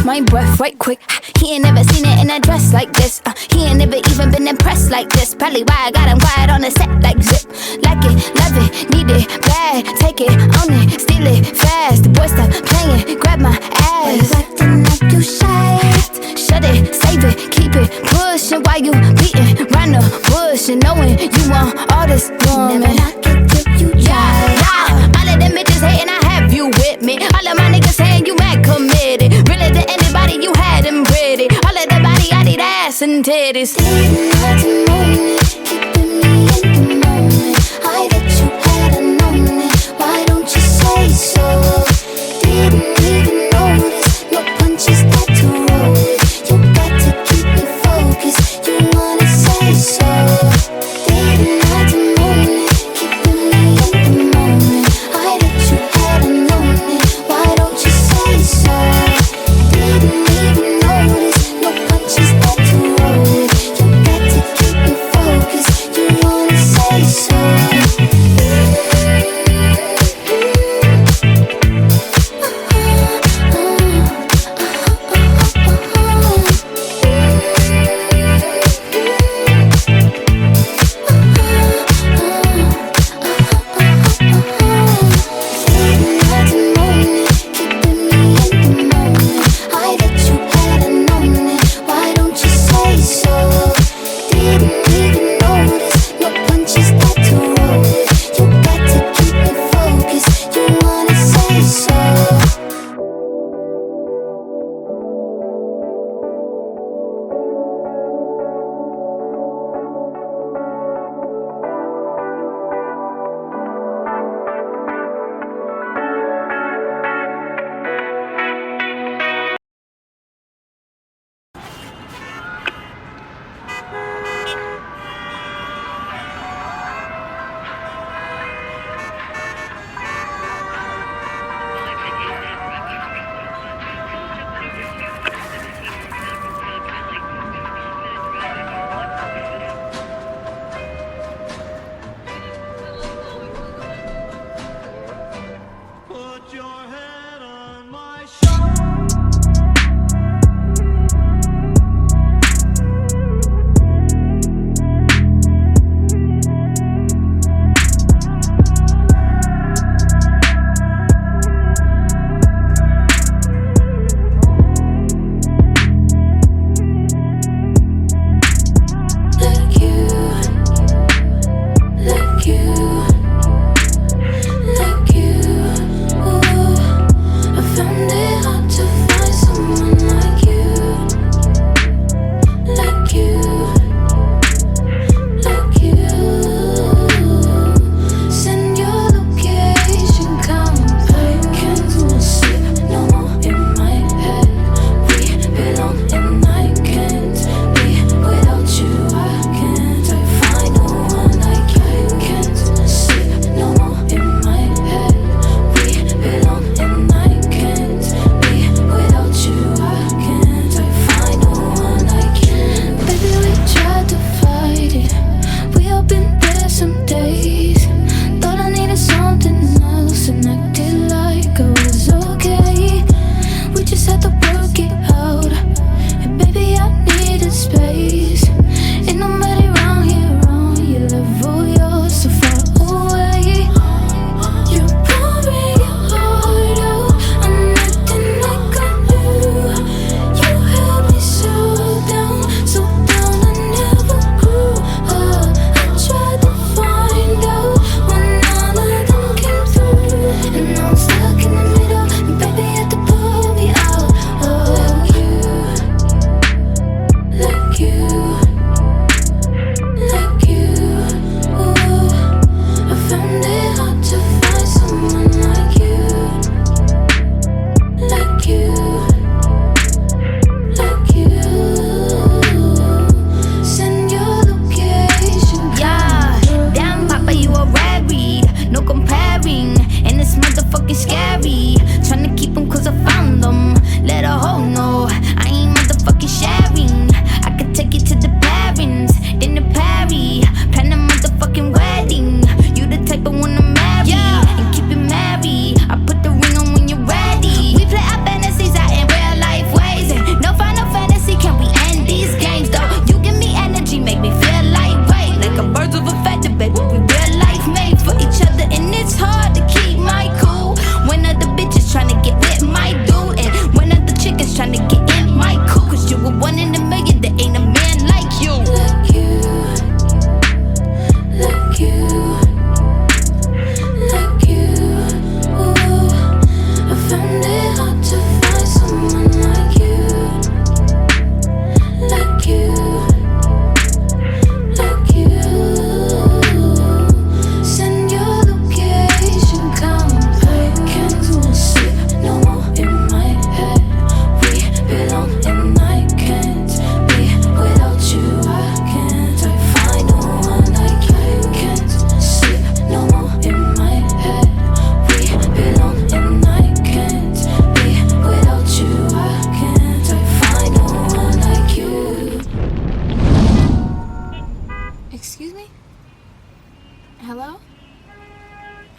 S4: My breath right quick. He ain't never seen it in a dress like this. He ain't never even been impressed like this. Probably why I got him quiet on the set like zip. Like it, love it, need it, bad. Take it, own it, steal it, fast. The boy stop playing, grab my ass. Acting like you shy. Shut it, save it, keep it pushing while you beating round the bush and knowing you want all this woman. Never knock it till you try. Yeah. All of them bitches hating, I have you with me. All of my niggas saying you mad committed. Really to anybody you had them pretty. All of the body I need ass and titties. Didn't have to moan it, keeping me in the moment. I bet you had a known it. Why don't you say so? Didn't even notice. No punches got to roll it. You got to keep me focused. You wanna say so? Didn't have to moan it, keeping me in the moment. I bet you had a known it. Why don't you say so? Didn't even notice. No punches got to roll it. You got to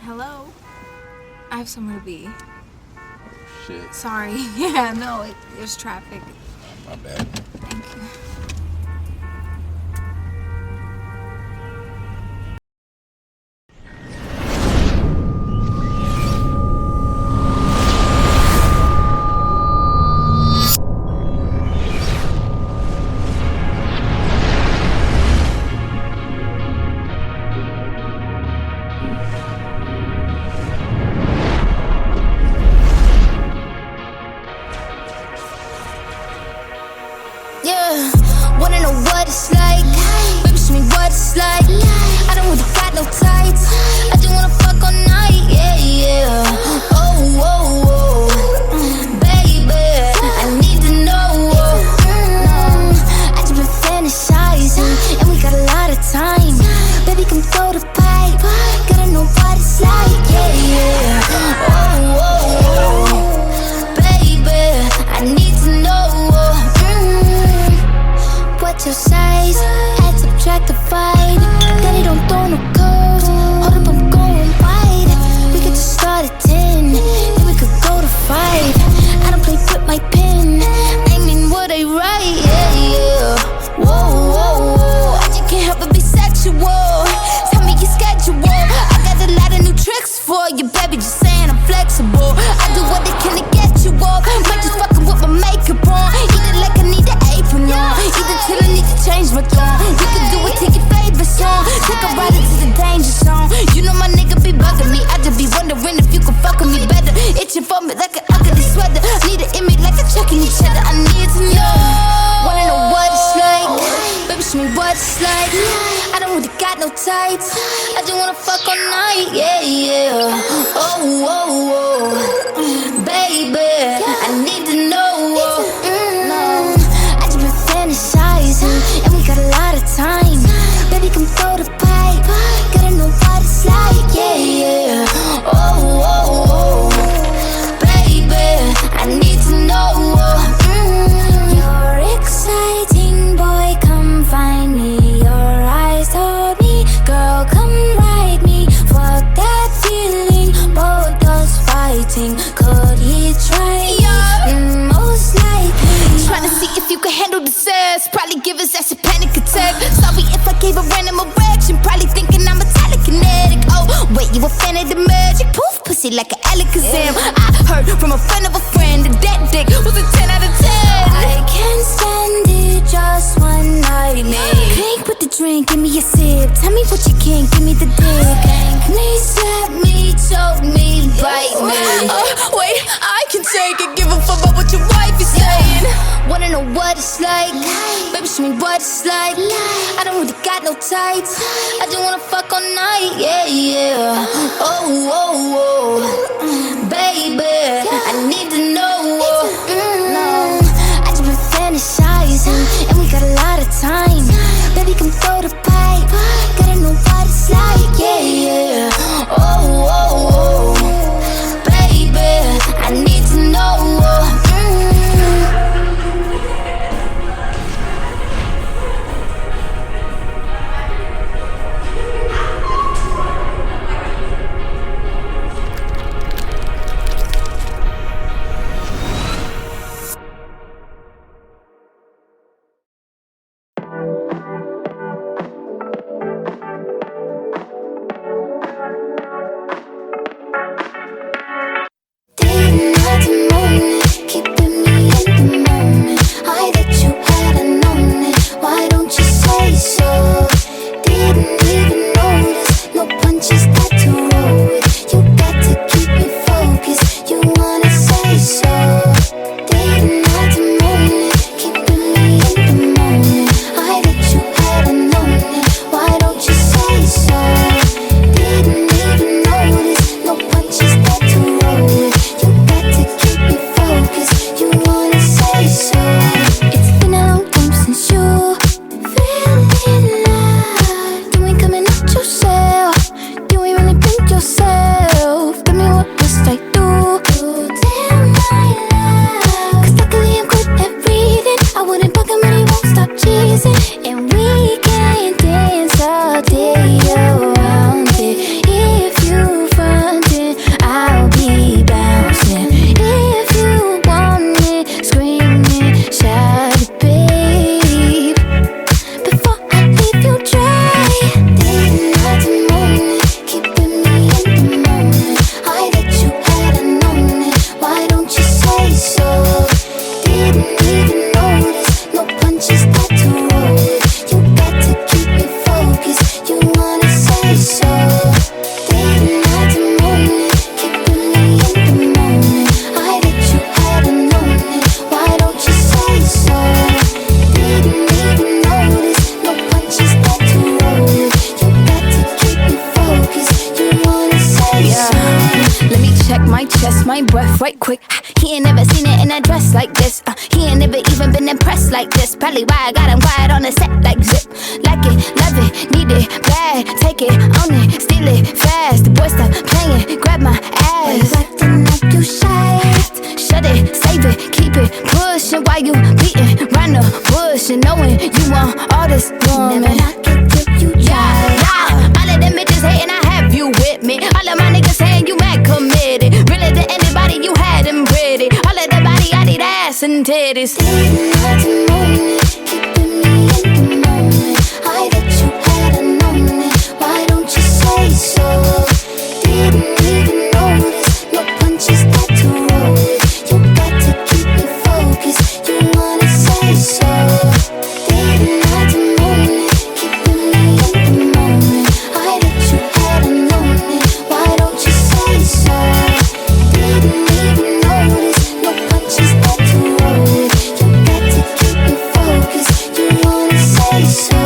S12: Hello? I have somewhere to be.
S2: Shit.
S12: Sorry. Yeah, no, there's traffic.
S3: My bad.
S12: Thank you.
S4: Yeah, wanna know what it's like? Baby, show me what it's like. I don't really got no tights. I just wanna fuck all night. Yeah, yeah. Oh, oh, oh. Baby, I need to know. I just been fantasizing, and we got a lot of time. Baby, come throw the pipe. Gotta know what it's like. Yeah, yeah. Oh, oh, oh. Baby, I need to know. What's your size? Add, subtract, divide. Daddy don't throw no curves. Hold up, I'm going wide. We could just start at 10, then we could go to 5. I don't play with my pen. I mean what I write. Yeah, yeah. Whoa, whoa, whoa. I just can't help but be sexual. Tell me your schedule. I got a lot of new tricks for you, baby. Just saying I'm flexible. I do what they can to get you off. Might just fucking with my makeup on. Eat it like I need an apron on. Either till I need to change my tone. We can do it to your favorite song. Take a ride into the danger zone. You know my nigga be bugging me. I just be wondering if you can fuck with me better. Itching for me like an ugly sweater. Need an image like a chucking each other. I need to know. Wanna know what it's like? Baby, show me what it's like. I don't really got no tights. I just wanna fuck all night. Yeah, yeah. Oh, oh, oh. Baby, I need to know. I just been fantasizing, and we got a lot of time. Baby, come throw the pipe. Gotta know what it's like. Yeah, yeah. Oh, oh, oh. Baby, I need to know. You're exciting, boy, come find me. Your eyes told me, girl, come ride me. Fuck that feeling, both us fighting. Could he try? Most likely. Trying to see if you can handle the sex. Probably give his ass a panic attack. Sorry if I gave a random erection. Probably thinking I'm a telekinetic. Oh, wait, you a fan of the magic? Poof, pussy like an Alakazam. I heard from a friend of a friend that that dick was a 10 out of 10. I can't stand it, just one night, man. Clink with the drink, give me a sip. Tell me what you can, give me the dick. Please slap me, choke me, bite me. Wait, I can take it. Give a fuck about what your wife is saying. Wanna know what it's like? Baby, show me what it's like. I don't really got no tights. I just wanna fuck all night. Yeah, yeah. Oh, oh, oh. Baby, I need to know. I just been fantasizing, and we got a lot of time. Baby, come throw the pipe. Gotta know what it's like. Yeah, yeah. Oh, oh, oh. Baby, I need to know. If you find right quick. He ain't never seen it in a dress like this. He ain't never even been impressed like this. Probably why I got him quiet on the set like zip. Like it, love it, need it, bad. Take it, own it, steal it, fast. The boy stop playing, grab my ass. Acting like you shy. Shut it, save it, keep it pushing while you beating round the bush and knowing you want all this woman. Never knock it till you try. All of them bitches hating, I have you with me. All of my niggas saying you mad committed. Really to anybody you had them pretty. All of the body, I need ass and titties. Didn't have to moan it, keeping me in the moment. I bet you had known it. Why don't you say so? Didn't even notice. No punches got to roll it. You got to keep me focused. You wanna say so? Didn't have to moan it, keeping me in the moment. I bet you had known it. Why don't you say so? Didn't even notice. No punches got to roll it. You got to keep me focused. You wanna say so?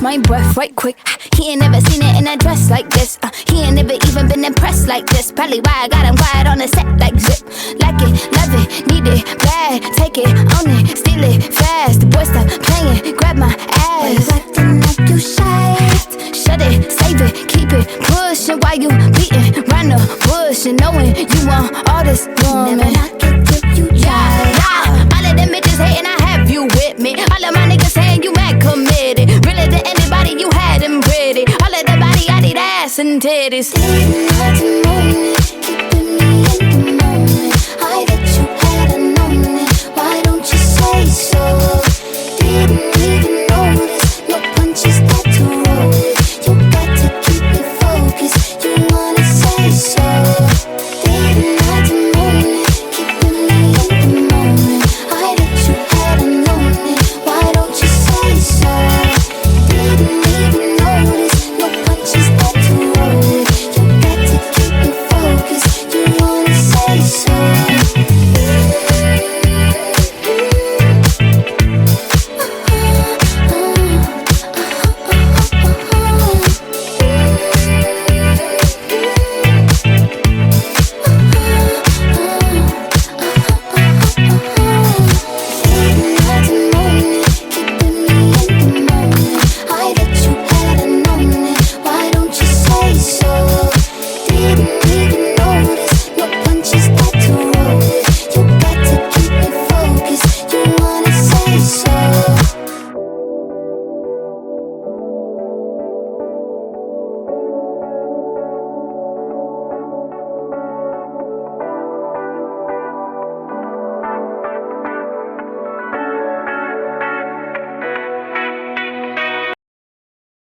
S4: My breath right quick. He ain't never seen it in a dress like this. He ain't never even been impressed like this. Probably why I got him quiet on the set like zip. Like it, love it, need it, bad. Take it, own it, steal it, fast. The boy stop playing, grab my ass. Acting like you shy. Shut it, save it, keep it pushing while you beating round the bush and knowing you want all this woman. Never knock it till you try. All of them bitches hating, I have you with me. All of my niggas saying you mad committed. Really to anybody you had them pretty. All of the body, I need ass and titties. Didn't have to moan it.